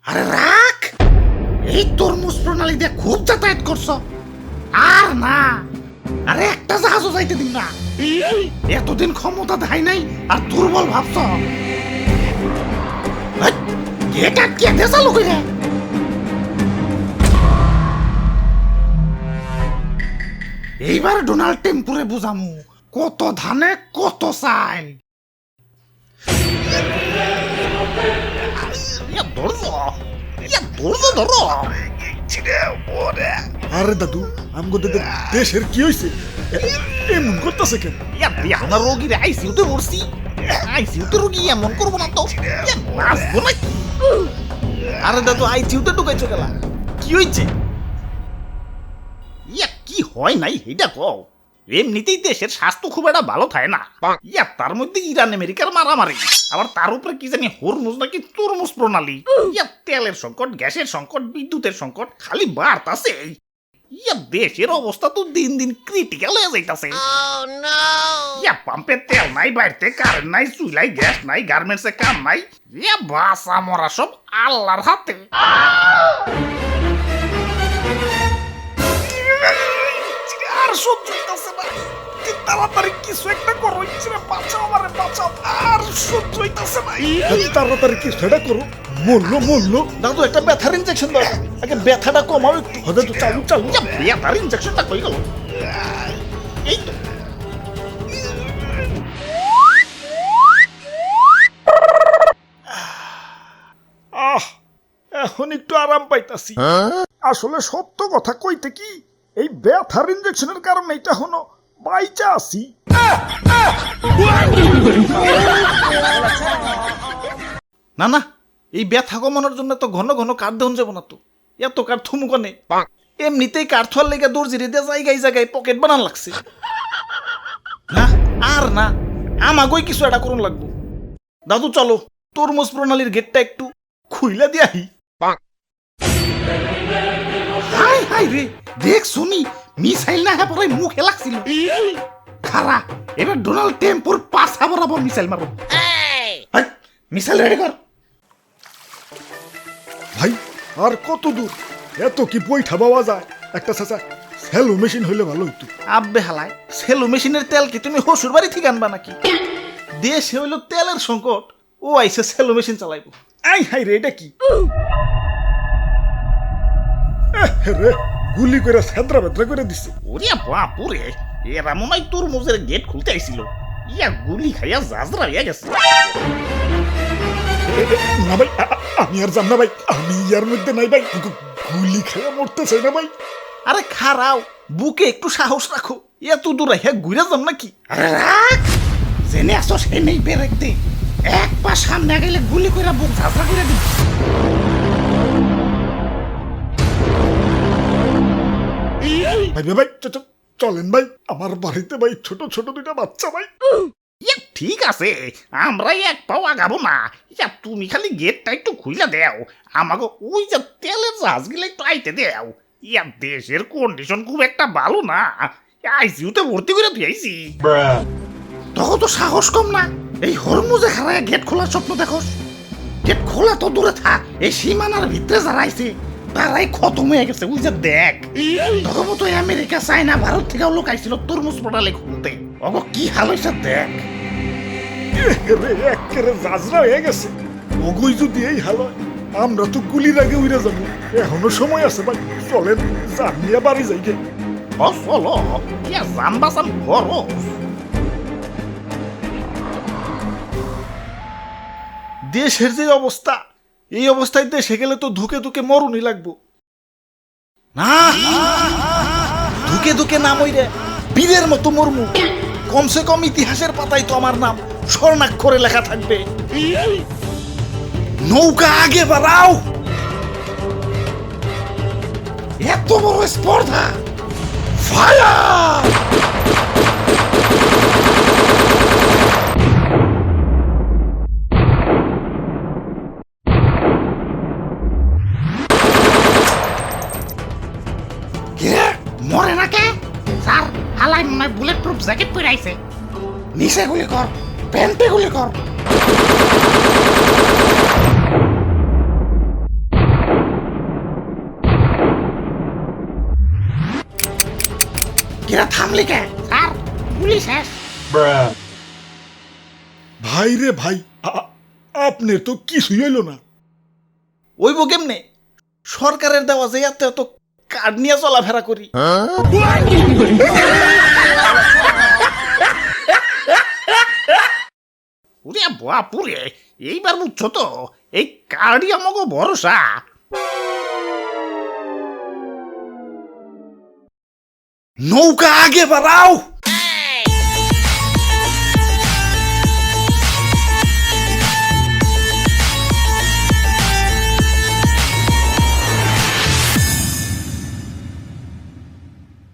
আরে রাখ, এই তরমুজ প্রণালী দিয়ে খুব যাতায়াত করছো। আর না, আরে একটা জাহাজও যাইতে দিন না। এতদিন ক্ষমতা দেয় নাই আর দুর্বল ভাবছ। গেট আটকে দে চালু করে। এইবার ডোনাল্ড টেম্পুরে বুঝামু কত ধানে কত চাল। আরে দাদু আমগো দেশের কি হইছে এমন করতেছে কেন? আমার রোগীর আইসিউতে পড়ছি। আইসিউতে রোগী এমন করবো না তো, বাঁচবো নাকি? আরে দাদু আইসিউতে ঢুকাইছো গেলা, কি হইছে? কি হয় নাই এটা কও। এমনিতেই দেশের স্বাস্থ্য খুব একটা ভালো থাকে না। তার মধ্যে ইরান আমেরিকার মারামারি, আবার তার উপরে কি জানি হরমুজ নাকি তরমুজ প্রণালী। তেলের সংকট, গ্যাসের সংকট, বিদ্যুতের সংকট খালি বাড়তাছে। দেশের অবস্থা তো দিন দিন ক্রিটিক্যাল হয়ে যাইতাছে। পাম্পে তেল নাই, বাড়িতে কারেন্ট নাই, চুলাই গ্যাস নাই, গার্মেন্টসে কাম নাই। বাসা মরা সব আল্লাহর হাতে। আর সহ্য হইতাছে না, তাড়াতাড়ি কিছু একটা করো। বাঁচাও আমারে, বাঁচাও। আর সহ্য হইতাছে না। তাড়াতাড়ি কিছু একটা করো। মরলো দাদু একটা ব্যথার ইনজেকশন দাও, আগে ব্যথাটা কমাও একটু। দাদু চালু চালু। ব্যথার ইনজেকশনটা কই গেল? এই তো। এখন একটু আরাম পাইতাছি। আসলে সত্য কথা কইতে কি, এই ব্যথার ইনজেকশনের কারণে এটা হলো বাইচা আছি। না না, এই ব্যথা কমানোর জন্য তো ঘন ঘন কাঠ দেন যাবো না তো। এত কাঠ থুমুকনে এমনিতেই কাঠ থোয়ার লেগে দর্জিরে দিয়ে জায়গায় জায়গায় পকেট বানান লাগছে। না আর না, আমাগোই কিছু একটা করুন লাগবো। দাদু চলো তরমুজ প্রণালীর গেটটা একটু খুইলা দিয়াহি। হাই হাই রে, দেখ শুনি মিসাইল না হ্যাঁ পরে মুখে লাগছিল। খারা, এবার ডোনাল্ড টেম্পুর পাশা বরাবর মিসাইল মারো। মিসাইল রেডি কর। ভাই আর কত দূর? এত কি বইঠা পাওয়া যায়? একটা চাচা সেলো মেশিন হইলে ভালো হইতো। আব্বে হালায়, সেলো মেশিনের তেল কি তুমি হসুর বাড়ি থেকে আনবা নাকি? দেশে হইল তেলের সংকট, ও আইসে সেলো মেশিন চালাইবো। আই হাই রে, এটা কি রে? গুলি করে সেদ্রা বেদ্রা করে দিছে। ওরে বাপুরে, এরা মনে হয় তরমুজের গেট খুলতে আইছিল। গুলি খাইয়া জাজরা হইয়া গেছে। না ভাই, আমি আর যাম না ভাই, আমি ইয়ার মধ্যে নাই ভাই। গুলি খাইয়া মরতে চাই না ভাই। আরে খারাও, বুকে একটু সাহস রাখো। এত দূর হ্যাঁ ঘুরে যাম নাকি? আরে রাখ, জেনে আসো সে নেই বেরেক দে। এক পা সামনে গেলে গুলি করে বুক ঝাঁঝরা করে দিই। ভাই ভাই চলেন ভাই, আমার বাড়িতে ভাই ছোট ছোট দুইটা বাচ্চা ভাই। ঠিক আছে, আমরা এক পাও আগাবো না। তুমি খালি গেটটা একটু খুইলা দেও, আমাকে ওই যে তেলের জাহাজ গিলা একটু আইতে দেও। দেশের কন্ডিশন খুব একটা ভালো না। আইসিউতে ভর্তি করে দিয়েছি। তখন তো সাহস কম না, এই হরমুজে খারায় গেট খোলার স্বপ্ন দেখোস। গেট খোলা তো দূরে থাক, এই সীমানার ভিতরে যারা আইছে তারাই খতম হয়ে গেছে। ওই যে দেখ, তখন তো আমেরিকা, চায়না, ভারত থেকেও লোক আইছিল তরমুজ প্রণালী খুলতে। ওগো কি হাল হয়েছে দেখ। একেবারে জাজরা হয়ে গেছে। ওগুই যদি এই হাল হয়, আমরা তো গুলির আগে উড়ে যাবো। এখনো সময় আছে ভাই, চলেন জানিয়া বাড়ি যাই গে। চলো, জান বাসান করো। দেশের যে অবস্থা, এই অবস্থায় দেশে গেলে তো ধুকে ধুকে মরুনি লাগবো। না, ধুকে ধুকে নাম ওই রে বীরের মতো মরমু। কমসে কম ইতিহাসের পাতায় তো আমার নাম স্বর্ণাক্ষরে লেখা থাকবে। নৌকা আগে বাড়াও। এত বড় স্পর্ধা, ফায়ার! মরে না কে স্যার? হালাই মনে হয় বুলেট প্রুফ জ্যাকেট পরে আইছে। নিচে গুলি কর, প্যান্টে গুলি কর। কেরা থামলি কে স্যার পুলিশ শেষ ভাই রে ভাই আপনার তো কিছুই হইল না। ওইব কেমনে সরকারের দেওয়া যে এত এত কার্ড নিয়ে চলাফেরা করি। ওরে বাপুরে এইবার বুঝছো তো এই কার্ডই আমাকে ভরসা। নৌকা আগে বাড়াও।